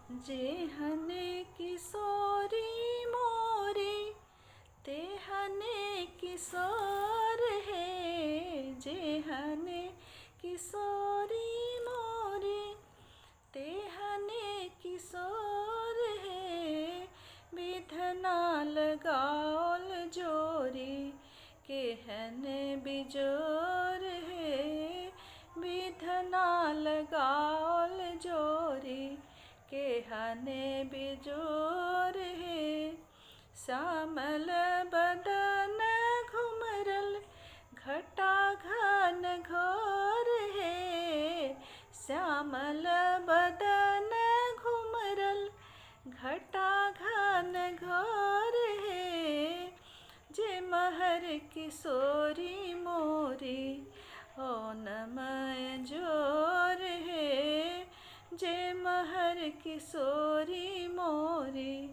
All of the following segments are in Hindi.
जेहने किशोरी मोरे तेहने किशोर है। जेहने किशोरी मोरे तेहने किशोर है। विधना लगाओल जोरी केहने बिजोर है। विधना लगाओल जोरी केहने बिजोर है। श्यामल बदन घुमरल घटा घन घोर है। श्यामल बदन घुमरल घटा घन घोर है। जे महर किशोरी मोरी ओनमय जोर है। जे महर किशोरी मोरी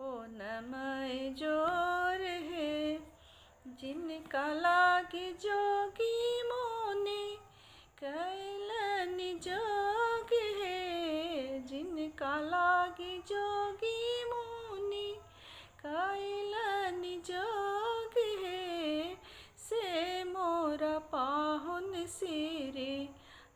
ओनमय जोर है। जिनका लागी जोगी मोने कैलन जोग है। जिनका लागी जोगी मोने कैलन जोग है। से मोरा पाहुन सिरे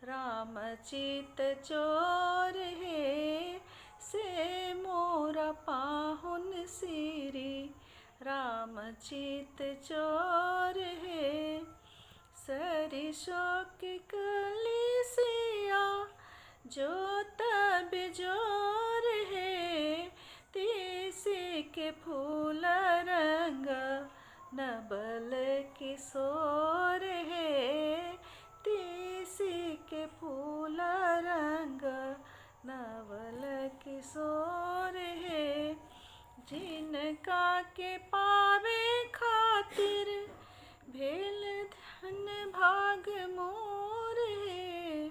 रामचित चोर है। से मोरा पाहुन सिरे रामचित चोर है। सरिसों की कलिसिया जोत बेजोर है। तीसी के फूल रंग नबल किशोर है। तीसी के फूल रंग नवल किशोर है। जिनका के पावे खातिर भेल धन भाग मोर है।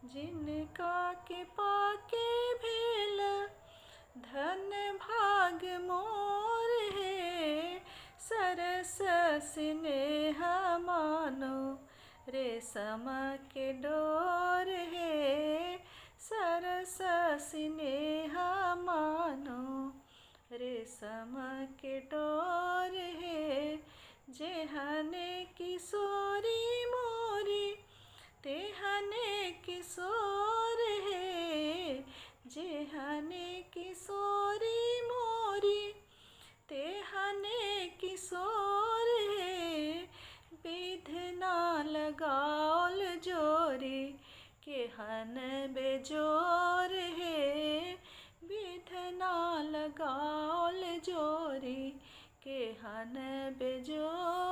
जिनका के पाके भेल धन भाग मोर है। सरस स्नेह मानो रेशम के डोर है। सरस स्नेह मानो रेशम के डोर है। जेहने किशोरी मोरी तेहने किशोर है। जेहने किशोरी मोरी तेहने किशोर है। विधना लगाओल जोरी केहन बेजोर है। विधना लगाओल जोरी केहन बेजोर